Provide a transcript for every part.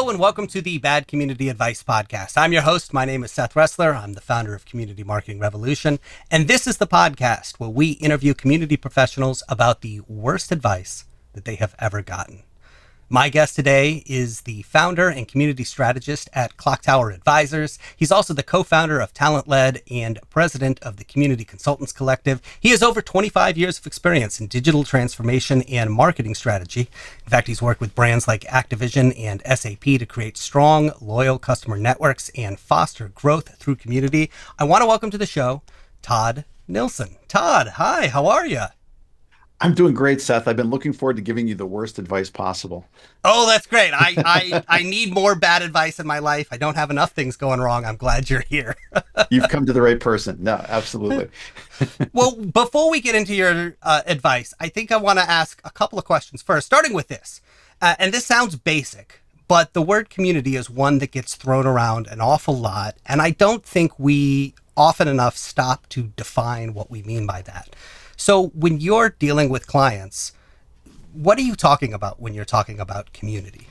Hello and welcome to the Bad Community Advice Podcast. I'm your host. My name is Seth Resler. I'm the founder of Community Marketing Revolution. And this is the podcast where we interview community professionals about the worst advice that they have ever gotten. My guest today is the founder and community strategist at Clocktower Advisors. He's also the co-founder of Talent Led and president of the Community Consultants Collective. He has over 25 years of experience in digital transformation and marketing strategy. In fact, he's worked with brands like Activision and SAP to create strong, loyal customer networks and foster growth through community. I want to welcome to the show, Todd Nilson. Todd, hi, how are you? I'm doing great, Seth. I've been looking forward to giving you the worst advice possible. Oh, that's great. I need more bad advice in my life. I don't have enough things going wrong. I'm glad you're here. You've come to the right person. No, absolutely. Well, before we get into your advice, I think I want to ask a couple of questions first, starting with this. And this sounds basic, but the word community is one that gets thrown around an awful lot. And I don't think we often enough stop to define what we mean by that. So when you're dealing with clients, what are you talking about when you're talking about community?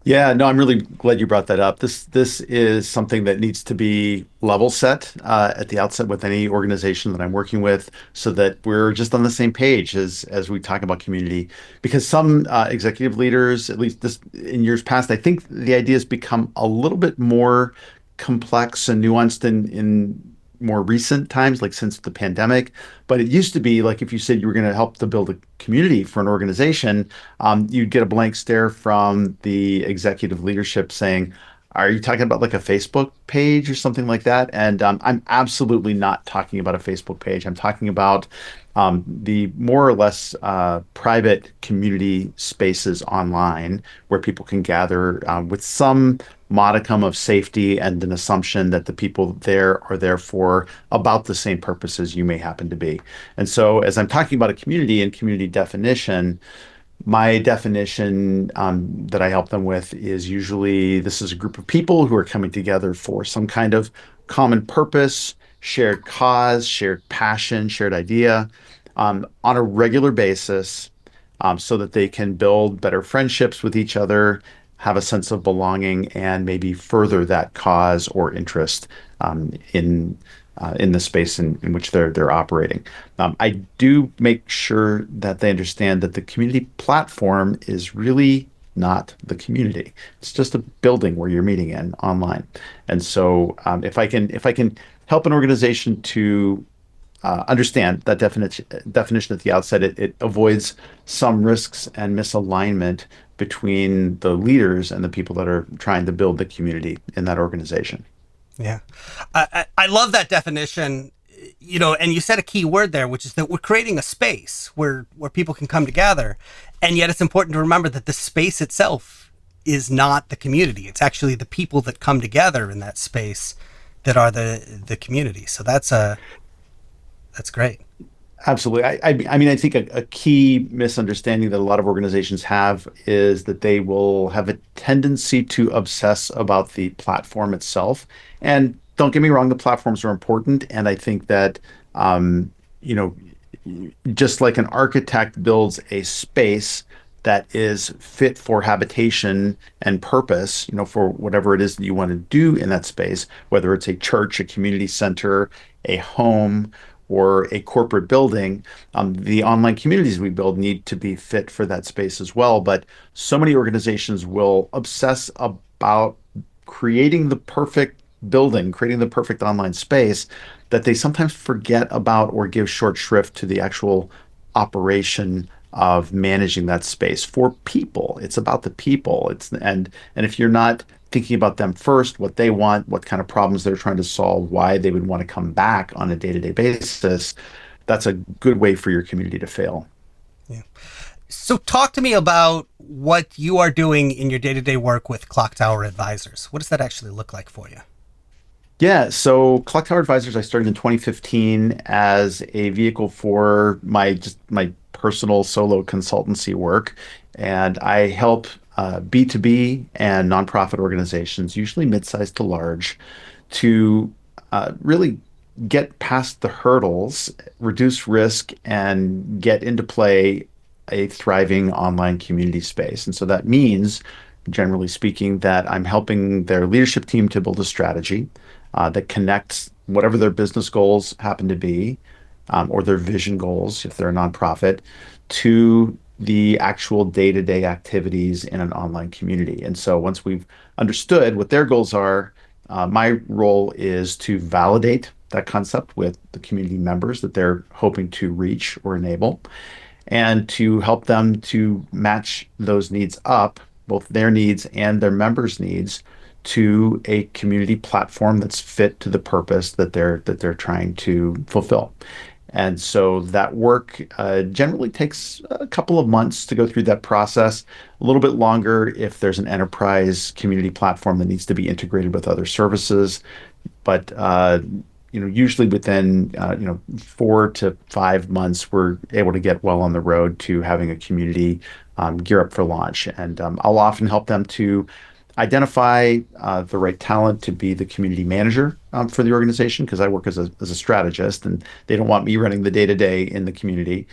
Yeah, no, I'm really glad you brought that up. This is something that needs to be level set at the outset with any organization that I'm working with, so that we're just on the same page as we talk about community. Because some executive leaders, at least this in years past, I think the idea has become a little bit more complex and nuanced in more recent times, like since the pandemic. But it used to be like if you said you were going to help to build a community for an organization, you'd get a blank stare from the executive leadership saying, are you talking about like a Facebook page or something like that? And I'm absolutely not talking about a Facebook page. I'm talking about the more or less private community spaces online where people can gather with some modicum of safety and an assumption that the people there are there for about the same purposes you may happen to be. And so, as I'm talking about a community and community definition, my definition that I help them with is usually this is a group of people who are coming together for some kind of common purpose, shared cause, shared passion, shared idea on a regular basis so that they can build better friendships with each other, have a sense of belonging, and maybe further that cause or interest in the space in which they're operating. I do make sure that they understand that the community platform is really not the community. It's just a building where you're meeting in online. And so if I can help an organization to understand that definition at the outset, it avoids some risks and misalignment between the leaders and the people that are trying to build the community in that organization. Yeah. I love that definition, and you said a key word there, which is that we're creating a space where people can come together. And yet it's important to remember that the space itself is not the community. It's actually the people that come together in that space that are the community. So that's great. Absolutely. I mean, I think a key misunderstanding that a lot of organizations have is that they will have a tendency to obsess about the platform itself. And don't get me wrong, the platforms are important. And I think that, you know, just like an architect builds a space that is fit for habitation and purpose, for whatever it is that you want to do in that space, whether it's a church, a community center, a home, or a corporate building, the online communities we build need to be fit for that space as well. But so many organizations will obsess about creating the perfect building, creating the perfect online space, that they sometimes forget about or give short shrift to the actual operation of managing that space for people. It's about the people. And if you're not thinking about them first, what they want, what kind of problems they're trying to solve, why they would want to come back on a day-to-day basis, that's a good way for your community to fail. Yeah. So talk to me about what you are doing in your day-to-day work with Clocktower Advisors. What does that actually look like for you? Yeah, so Clocktower Advisors, I started in 2015 as a vehicle for my personal solo consultancy work, and I help B2B and nonprofit organizations, usually mid-sized to large, to really get past the hurdles, reduce risk, and get into play a thriving online community space. And so that means generally speaking, that I'm helping their leadership team to build a strategy that connects whatever their business goals happen to be, or their vision goals, if they're a nonprofit, to the actual day-to-day activities in an online community. And so once we've understood what their goals are, my role is to validate that concept with the community members that they're hoping to reach or enable, and to help them to match those needs up, both their needs and their members' needs, to a community platform that's fit to the purpose that they're trying to fulfill. And so that work generally takes a couple of months to go through that process, a little bit longer if there's an enterprise community platform that needs to be integrated with other services. But usually within 4 to 5 months, we're able to get well on the road to having a community gear up for launch. And I'll often help them to identify the right talent to be the community manager for the organization, because I work as a strategist, and they don't want me running the day to day in the community.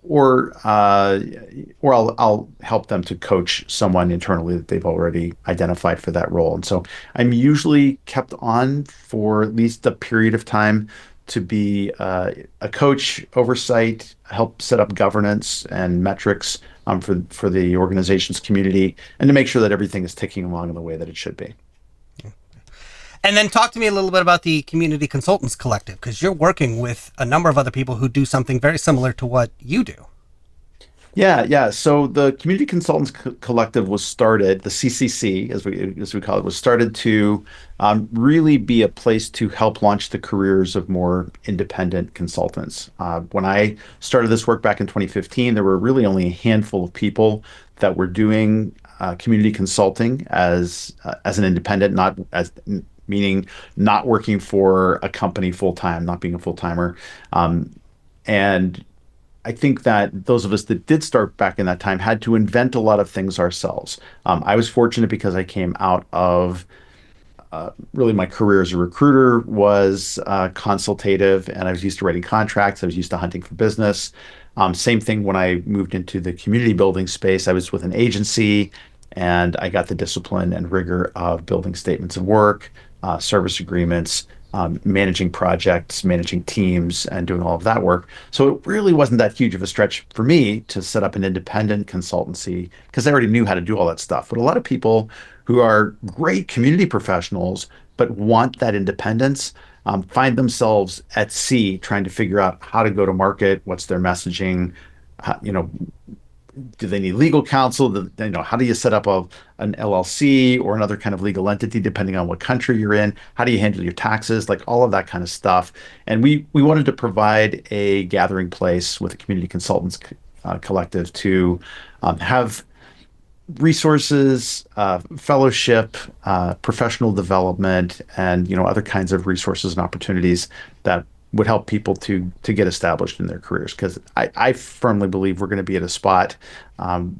Or I'll help them to coach someone internally that they've already identified for that role. And so I'm usually kept on for at least a period of time to be a coach, oversight, help set up governance and metrics for the organization's community, and to make sure that everything is ticking along in the way that it should be. And then talk to me a little bit about the Community Consultants Collective, because you're working with a number of other people who do something very similar to what you do. Yeah, yeah. So the Community Consultants Collective was started, the CCC, as we call it, was started to really be a place to help launch the careers of more independent consultants. When I started this work back in 2015, there were really only a handful of people that were doing community consulting as an independent, not as meaning not working for a company full time, not being a full timer. And I think that those of us that did start back in that time had to invent a lot of things ourselves. I was fortunate because I came out of really my career as a recruiter was consultative, and I was used to writing contracts. I was used to hunting for business. Same thing when I moved into the community building space. I was with an agency, and I got the discipline and rigor of building statements of work, service agreements, managing projects, managing teams, and doing all of that work. So it really wasn't that huge of a stretch for me to set up an independent consultancy, because I already knew how to do all that stuff. But a lot of people who are great community professionals but want that independence find themselves at sea trying to figure out how to go to market, what's their messaging, how, do they need legal counsel? How do you set up an LLC or another kind of legal entity, depending on what country you're in? How do you handle your taxes? Like all of that kind of stuff. And we wanted to provide a gathering place with the Community Consultants Collective to have resources, fellowship, professional development, and other kinds of resources and opportunities that would help people to get established in their careers. Because I firmly believe we're going to be at a spot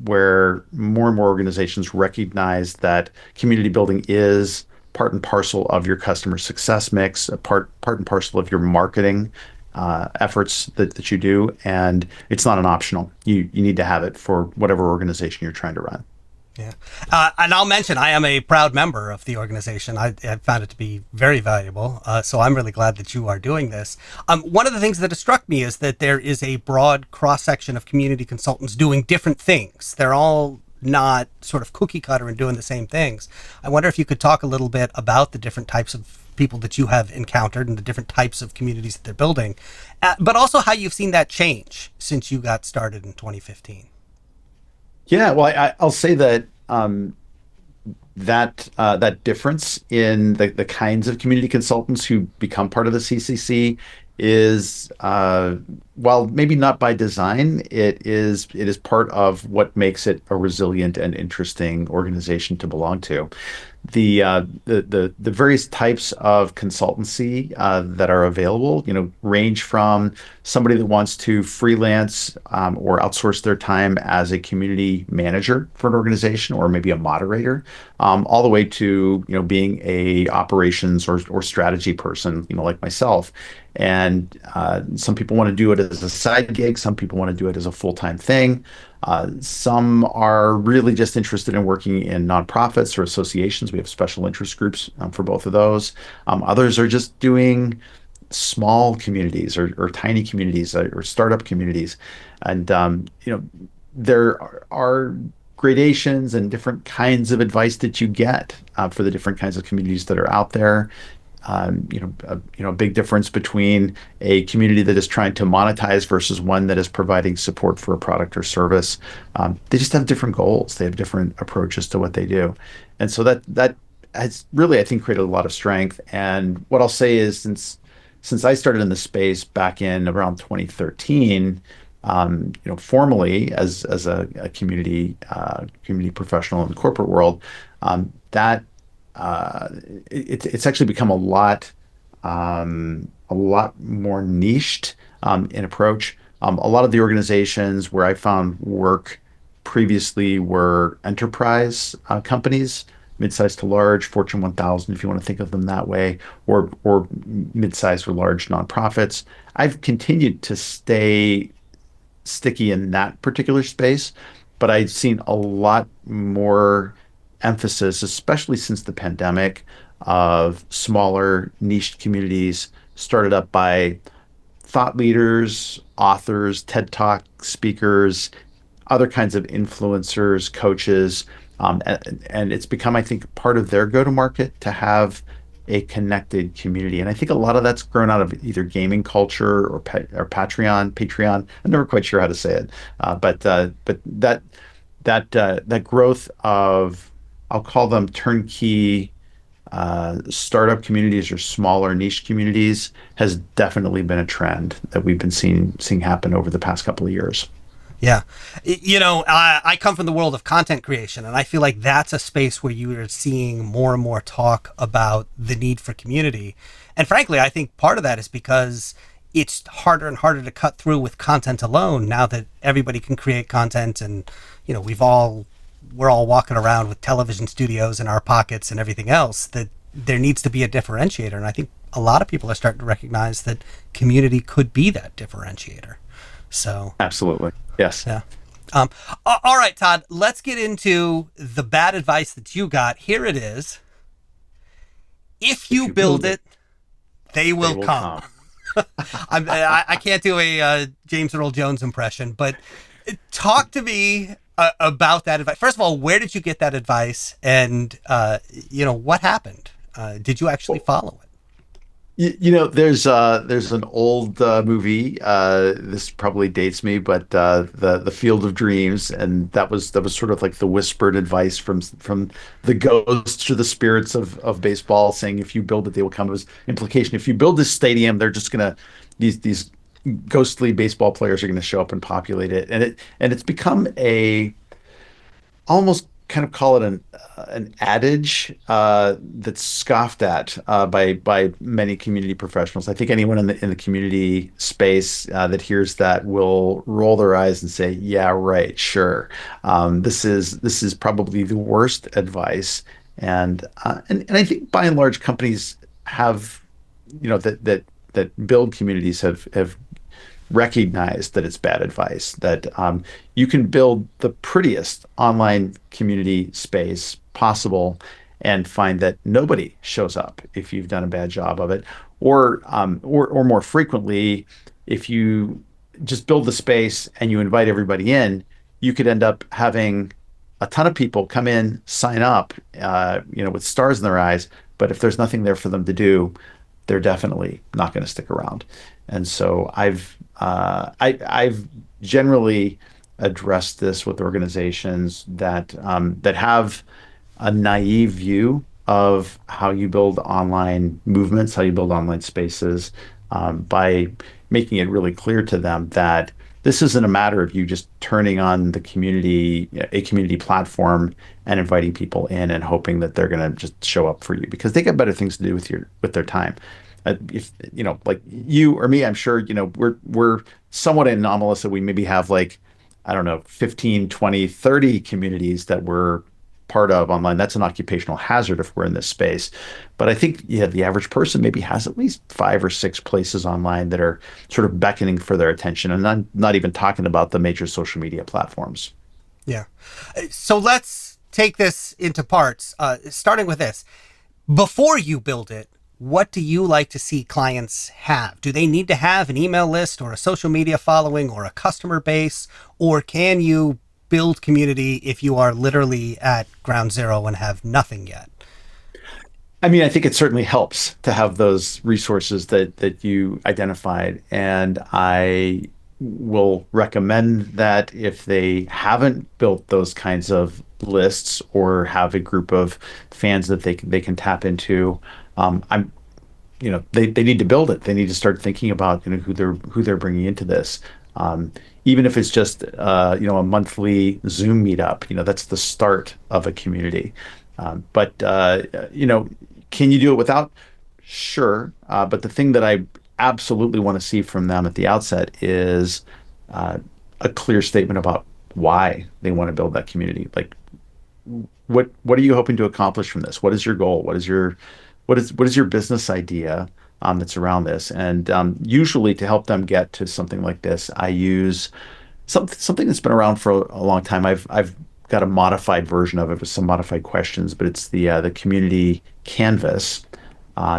where more and more organizations recognize that community building is part and parcel of your customer success mix, a part and parcel of your marketing efforts that you do, and it's not an optional. You need to have it for whatever organization you're trying to run. Yeah. And I'll mention I am a proud member of the organization. I found it to be very valuable. So I'm really glad that you are doing this. One of the things that has struck me is that there is a broad cross-section of community consultants doing different things. They're all not sort of cookie cutter and doing the same things. I wonder if you could talk a little bit about the different types of people that you have encountered and the different types of communities that they're building, but also how you've seen that change since you got started in 2015. Yeah, well, I'll say that that difference in the kinds of community consultants who become part of the CCC is, while maybe not by design, it is part of what makes it a resilient and interesting organization to belong to. The various types of consultancy that are available, range from somebody that wants to freelance or outsource their time as a community manager for an organization, or maybe a moderator, all the way to being a operations or strategy person, like myself. And some people want to do it as a side gig. Some people want to do it as a full-time thing. Some are really just interested in working in nonprofits or associations. We have special interest groups for both of those. Others are just doing small communities or tiny communities or startup communities. And, there are gradations and different kinds of advice that you get for the different kinds of communities that are out there. A big difference between a community that is trying to monetize versus one that is providing support for a product or service. They just have different goals. They have different approaches to what they do, and so that has really, I think, created a lot of strength. And what I'll say is, since I started in the space back in around 2013, formally as a community professional in the corporate world, that it's actually become a lot more niched in approach. A lot of the organizations where I found work previously were enterprise companies, mid-sized to large, Fortune 1000, if you want to think of them that way, or mid-sized or large nonprofits. I've continued to stay sticky in that particular space, but I've seen a lot more emphasis, especially since the pandemic, of smaller niche communities started up by thought leaders, authors, TED Talk speakers, other kinds of influencers, coaches. And it's become, I think, part of their go-to-market to have a connected community. And I think a lot of that's grown out of either gaming culture or Patreon. I'm never quite sure how to say it, but that growth of, I'll call them turnkey startup communities or smaller niche communities has definitely been a trend that we've been seeing happen over the past couple of years. Yeah. I come from the world of content creation, and I feel like that's a space where you are seeing more and more talk about the need for community. And frankly, I think part of that is because it's harder and harder to cut through with content alone now that everybody can create content. And, we're all walking around with television studios in our pockets and everything else, that there needs to be a differentiator. And I think a lot of people are starting to recognize that community could be that differentiator. So Absolutely. Yes. yeah. All right, Todd, let's get into the bad advice that you got. Here it is. If If you you build build it, it, they they will will come. come. I can't do a James Earl Jones impression, but talk to me about that advice. First of all, where did you get that advice? And, what happened? Did you actually follow it? There's an old movie. This probably dates me, but the Field of Dreams, and that was sort of like the whispered advice from the ghosts or the spirits of baseball, saying if you build it, they will come. It was implication. If you build this stadium, they're just gonna these ghostly baseball players are gonna show up and populate it, and it's become a almost kind of call it an adage that's scoffed at by many community professionals. I think anyone in the community space that hears that will roll their eyes and say, "Yeah, right, sure." This is probably the worst advice, and I think by and large companies have that build communities have recognize that it's bad advice, that you can build the prettiest online community space possible and find that nobody shows up if you've done a bad job of it. Or more frequently, if you just build the space and you invite everybody in, you could end up having a ton of people come in, sign up, with stars in their eyes. But if there's nothing there for them to do, they're definitely not going to stick around. And so I've generally addressed this with organizations that have a naive view of how you build online movements, how you build online spaces, by making it really clear to them that this isn't a matter of you just turning on a community platform and inviting people in and hoping that they're going to just show up for you, because they got better things to do with their time. If like you or me, I'm sure, we're somewhat anomalous that we maybe have, like, I don't know, 15, 20, 30 communities that we're part of online. That's an occupational hazard if we're in this space. But I think, yeah, the average person maybe has at least 5 or 6 places online that are sort of beckoning for their attention. And I'm not even talking about the major social media platforms. Yeah. So let's take this into parts, starting with this. Before you build it, what do you like to see clients have? Do they need to have an email list or a social media following or a customer base? Or can you build community if you are literally at ground zero and have nothing yet? I mean, I think it certainly helps to have those resources that you identified, and I will recommend that if they haven't built those kinds of lists or have a group of fans that they can tap into, I'm they need to build it. They need to start thinking about who they're bringing into this. Um, Even if it's just a monthly Zoom meetup, that's the start of a community. But can you do it without? Sure. But the thing that I absolutely want to see from them at the outset is uh, a clear statement about why they want to build that community. Like, what are you hoping to accomplish from this? What is your goal? What is your business idea that's around this? And usually, to help them get to something like this, I use something that's been around for a long time. I've got a modified version of it with some modified questions, but it's the community canvas.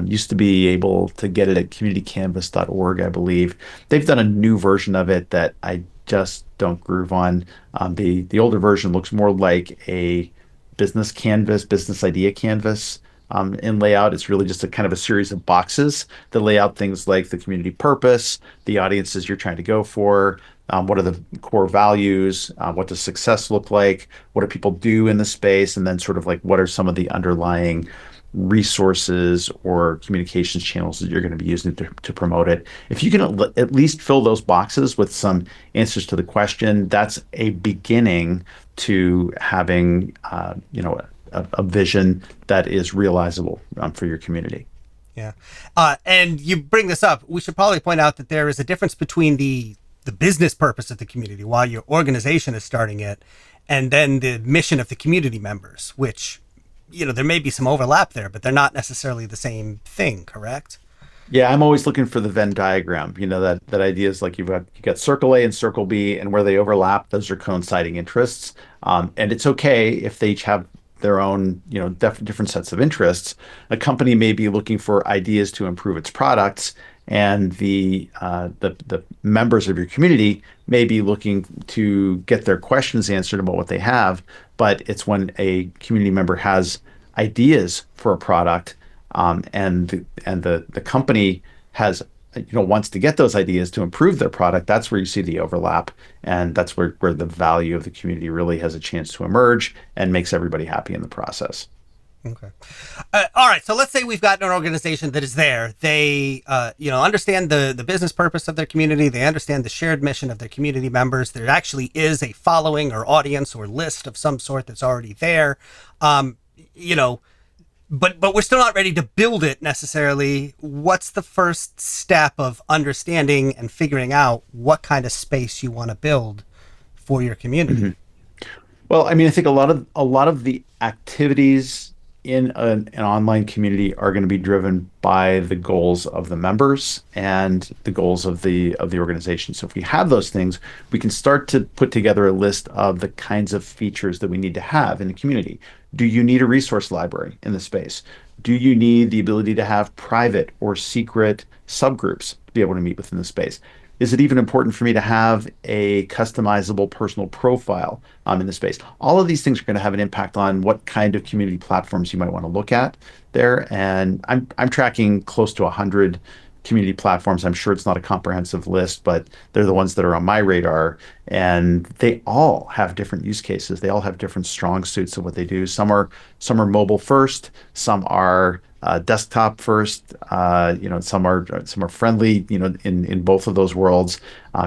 Used to be able to get it at communitycanvas.org, I believe. They've done a new version of it that I just don't groove on. The older version looks more like a business canvas, business idea canvas. In layout, it's really just a kind of a series of boxes that lay out things like the community purpose, the audiences you're trying to go for, what are the core values, what does success look like, what do people do in the space, and then sort of like what are some of the underlying resources or communications channels that you're going to be using to promote it. If you can at least fill those boxes with some answers to the question, that's a beginning to having a vision that is realizable for your community. Yeah. And you bring this up. We should probably point out that there is a difference between the business purpose of the community while your organization is starting it, and then the mission of the community members, which, there may be some overlap there, but they're not necessarily the same thing, correct? Yeah, I'm always looking for the Venn diagram. That idea is like you got circle A and circle B, and where they overlap, those are coinciding interests. And it's okay if they each have their own, different sets of interests. A company may be looking for ideas to improve its products, and the members of your community may be looking to get their questions answered about what they have. But it's when a community member has ideas for a product, and the company has wants to get those ideas to improve their product. That's where you see the overlap, and that's where the value of the community really has a chance to emerge and makes everybody happy in the process. Okay. All right. So let's say we've got an organization that is there. They, understand the business purpose of their community. They understand the shared mission of their community members. There actually is a following or audience or list of some sort that's already there. Um, you know, but we're still not ready to build it necessarily. What's the first step of understanding and figuring out what kind of space you want to build for your community? Mhm. Well, I mean, I think a lot of the activities in an online community are going to be driven by the goals of the members and the goals of the organization. So if we have those things, we can start to put together a list of the kinds of features that we need to have in the community. Do you need a resource library in the space? Do you need the ability to have private or secret subgroups to be able to meet within the space? Is it even important for me to have a customizable personal profile in the space? All of these things are going to have an impact on what kind of community platforms you might want to look at there. And I'm tracking close to 100 community platforms. I'm sure it's not a comprehensive list, but they're the ones that are on my radar. And they all have different use cases. They all have different strong suits of what they do. Some are mobile first. Some are desktop first. Some are friendly. In both of those worlds,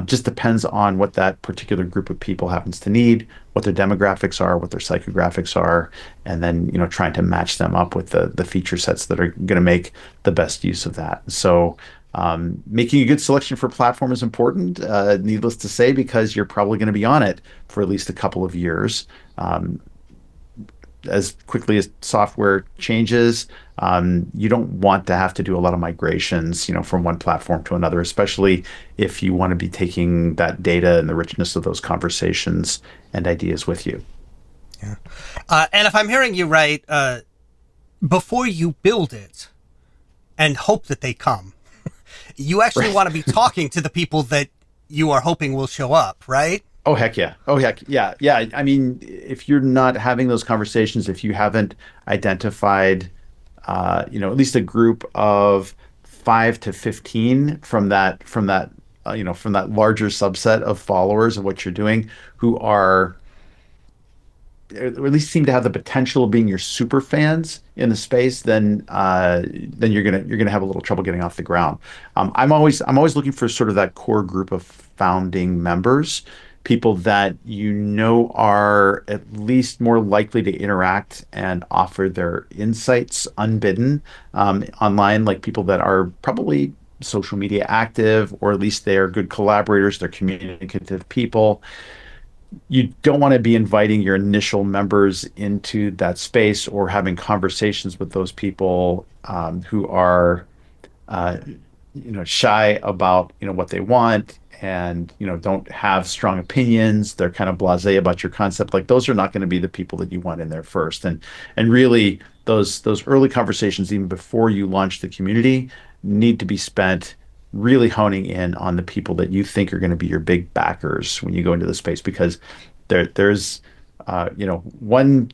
just depends on what that particular group of people happens to need, what their demographics are, what their psychographics are, and then trying to match them up with the feature sets that are going to make the best use of that. So. Making a good selection for platform is important, needless to say, because you're probably going to be on it for at least a couple of years. Um, as quickly as software changes, you don't want to have to do a lot of migrations, from one platform to another, especially if you want to be taking that data and the richness of those conversations and ideas with you. Yeah. And if I'm hearing you right, before you build it and hope that they come, you actually Right. want to be talking to the people that you are hoping will show up, right? Oh, heck yeah. Oh, heck yeah. Yeah. I mean, if you're not having those conversations, if you haven't identified, at least a group of 5 to 15 from that larger subset of followers of what you're doing who are or at least seem to have the potential of being your super fans in the space, then you're gonna have a little trouble getting off the ground. I'm always looking for sort of that core group of founding members, people that are at least more likely to interact and offer their insights unbidden online, like people that are probably social media active, or at least they are good collaborators, they're communicative people. You don't want to be inviting your initial members into that space or having conversations with those people who are uh, shy about what they want, and don't have strong opinions. They're kind of blasé about your concept. Like, those are not going to be the people that you want in there first. And really, those early conversations, even before you launch the community, need to be spent really honing in on the people that you think are going to be your big backers when you go into the space, because there's one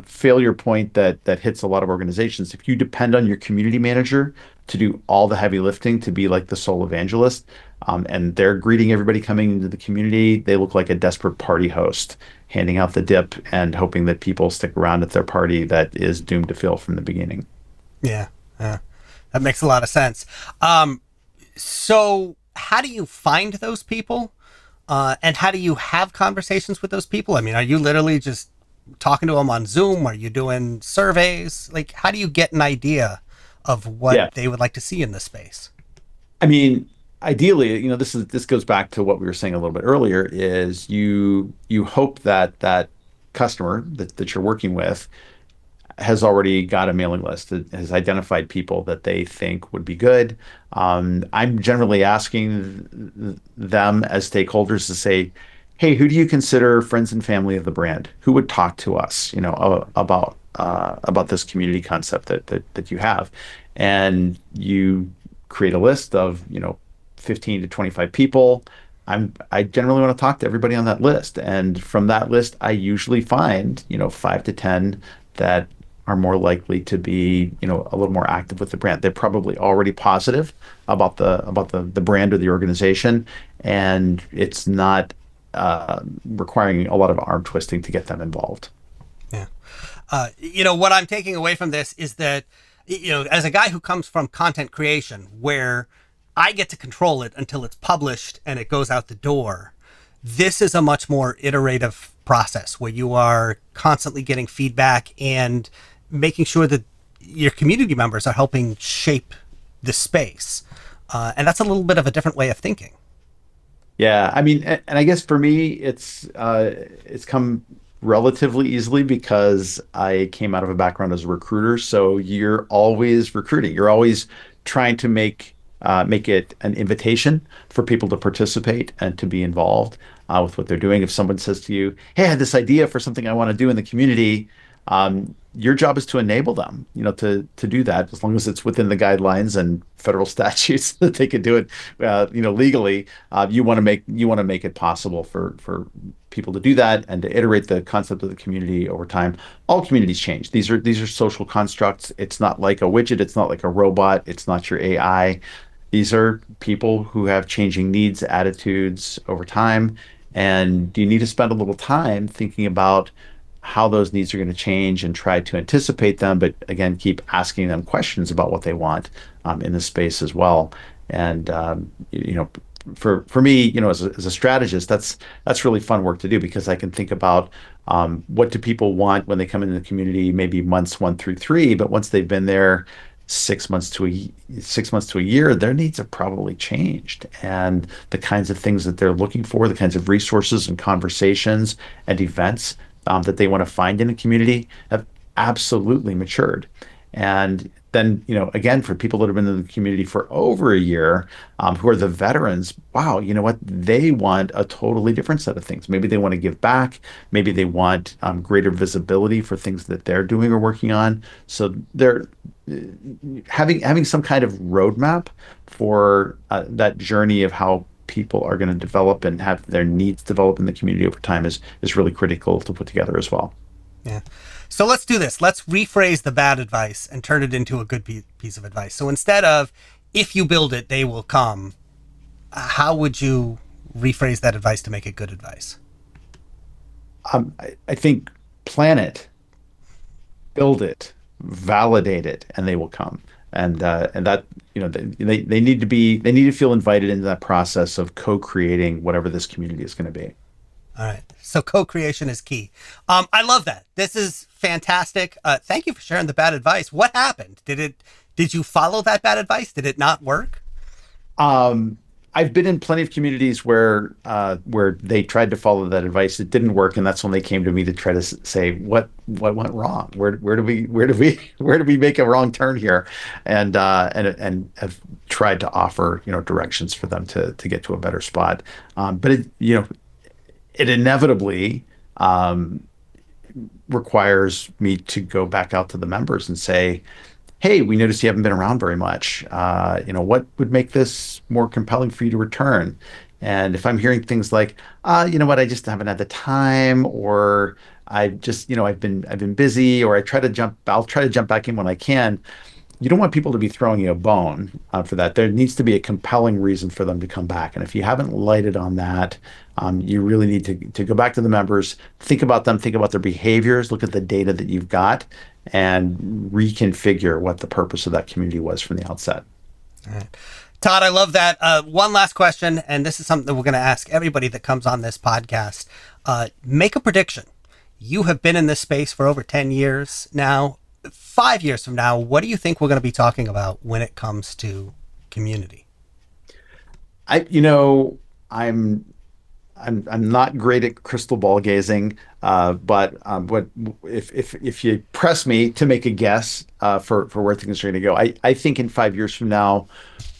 failure point that hits a lot of organizations. If you depend on your community manager to do all the heavy lifting, to be like the sole evangelist, and they're greeting everybody coming into the community, they look like a desperate party host, handing out the dip and hoping that people stick around at their party that is doomed to fail from the beginning. Yeah. Yeah. That makes a lot of sense. So, how do you find those people? And how do you have conversations with those people? I mean, are you literally just talking to them on Zoom? Are you doing surveys? Like, how do you get an idea of what Yeah. they would like to see in this space? I mean, ideally, this goes back to what we were saying a little bit earlier, is you hope that that customer that you're working with has already got a mailing list, that has identified people that they think would be good. I'm generally asking them as stakeholders to say, "Hey, who do you consider friends and family of the brand? Who would talk to us, about this community concept that you have?" And you create a list of 15 to 25 people. I generally want to talk to everybody on that list, and from that list, I usually find 5 to 10 that are more likely to be a little more active with the brand. They're probably already positive about the brand or the organization, and it's not requiring a lot of arm twisting to get them involved. Yeah. What I'm taking away from this is that, as a guy who comes from content creation, where I get to control it until it's published and it goes out the door, this is a much more iterative process where you are constantly getting feedback and making sure that your community members are helping shape the space. And that's a little bit of a different way of thinking. Yeah, I mean, and I guess for me, it's come relatively easily because I came out of a background as a recruiter. So you're always recruiting. You're always trying to make it an invitation for people to participate and to be involved with what they're doing. If someone says to you, "Hey, I had this idea for something I want to do in the community," your job is to enable them, to do that, as long as it's within the guidelines and federal statutes that they can do it, legally. You want to make it possible for people to do that and to iterate the concept of the community over time. All communities change. These are social constructs. It's not like a widget. It's not like a robot. It's not your AI. These are people who have changing needs, attitudes over time, and you need to spend a little time thinking about how those needs are going to change and try to anticipate them, but again, keep asking them questions about what they want in the space as well. And for me, as a strategist, that's really fun work to do, because I can think about what do people want when they come into the community, maybe months 1 through 3, but once they've been there 6 months to a year, their needs have probably changed, and the kinds of things that they're looking for, the kinds of resources and conversations and events that they want to find in a community have absolutely matured. And then, again, for people that have been in the community for over a year, who are the veterans, wow, you know what? They want a totally different set of things. Maybe they want to give back. Maybe they want greater visibility for things that they're doing or working on. So they're having some kind of roadmap for that journey of how people are going to develop and have their needs develop in the community over time is really critical to put together as well. Yeah. So let's do this. Let's rephrase the bad advice and turn it into a good piece of advice. So instead of, if you build it, they will come, how would you rephrase that advice to make it good advice? I think plan it, build it, validate it, and they will come. And that they need to feel invited into that process of co-creating whatever this community is going to be. All right. So co-creation is key. I love that. This is fantastic. Thank you for sharing the bad advice. What happened? Did you follow that bad advice? Did it not work? Um, I've been in plenty of communities where they tried to follow that advice. It didn't work, and that's when they came to me to try to say what went wrong. Where do we make a wrong turn here, and have tried to offer directions for them to get to a better spot. But it inevitably requires me to go back out to the members and say, hey, we noticed you haven't been around very much. What would make this more compelling for you to return? And if I'm hearing things like, you know what, I just haven't had the time, or I just, I've been busy, or I'll try to jump back in when I can. You don't want people to be throwing you a bone for that. There needs to be a compelling reason for them to come back. And if you haven't lighted on that, you really need to go back to the members, think about them, think about their behaviors, look at the data that you've got, and reconfigure what the purpose of that community was from the outset. All right. Todd, I love that. One last question, and this is something that we're going to ask everybody that comes on this podcast. Make a prediction. You have been in this space for over 10 years now. 5 years from now, what do you think we're going to be talking about when it comes to community? I, you know, I'm I'm not great at crystal ball gazing, but what if you press me to make a guess for where things are going to go? I think in 5 years from now,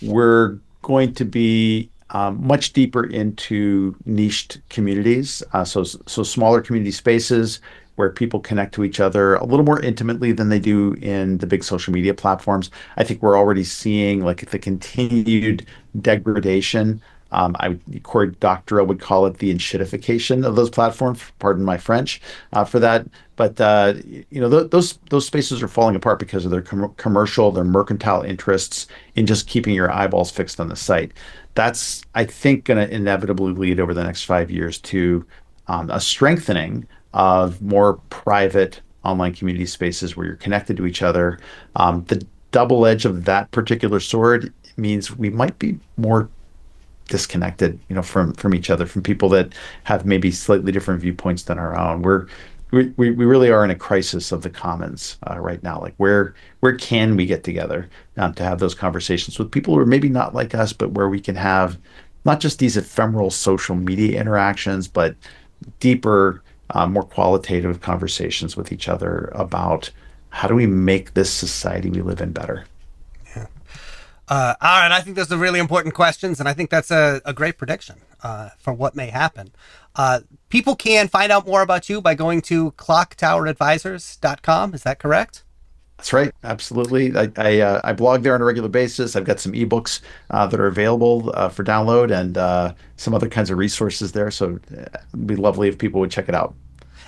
we're going to be much deeper into niched communities, so smaller community spaces where people connect to each other a little more intimately than they do in the big social media platforms. I think we're already seeing like the continued degradation. Cory Doctorow would call it the enshittification of those platforms. Pardon my French for that, but those spaces are falling apart because of their commercial, their mercantile interests in just keeping your eyeballs fixed on the site. That's, I think, going to inevitably lead over the next 5 years to a strengthening of more private online community spaces where you're connected to each other. The double edge of that particular sword means we might be more disconnected, from each other, from people that have maybe slightly different viewpoints than our own. We really are in a crisis of the commons right now. Like where can we get together to have those conversations with people who are maybe not like us, but where we can have not just these ephemeral social media interactions, but deeper, more qualitative conversations with each other about how do we make this society we live in better. All right, I think those are really important questions, and I think that's a great prediction for what may happen. People can find out more about you by going to clocktoweradvisors.com. Is that correct? That's right. Absolutely. I blog there on a regular basis. I've got some ebooks that are available for download and some other kinds of resources there. So it'd be lovely if people would check it out.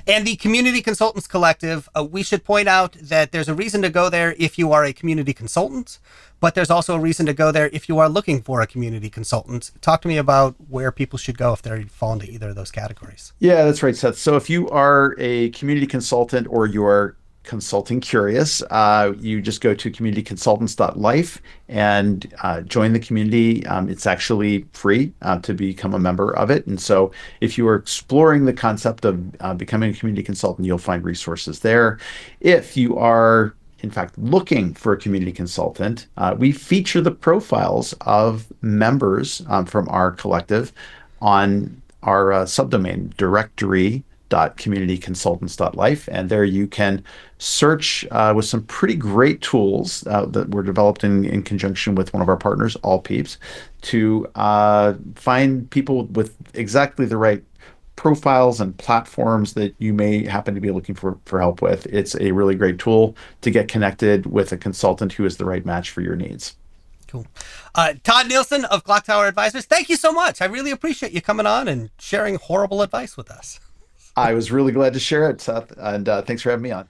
And the Community Consultants Collective, we should point out that there's a reason to go there if you are a community consultant, but there's also a reason to go there if you are looking for a community consultant. Talk to me about where people should go if they fall into either of those categories. Yeah, that's right, Seth. So if you are a community consultant or you're consulting curious, you just go to communityconsultants.life and join the community. It's actually free to become a member of it. And so if you are exploring the concept of becoming a community consultant, you'll find resources there. If you are in fact looking for a community consultant, we feature the profiles of members from our collective on our subdomain directory shop.communityconsultants.life. And there you can search with some pretty great tools that were developed in conjunction with one of our partners, All Peeps, to find people with exactly the right profiles and platforms that you may happen to be looking for help with. It's a really great tool to get connected with a consultant who is the right match for your needs. Cool. Todd Nilson of Clocktower Advisors, thank you so much. I really appreciate you coming on and sharing horrible advice with us. I was really glad to share it, Seth, and thanks for having me on.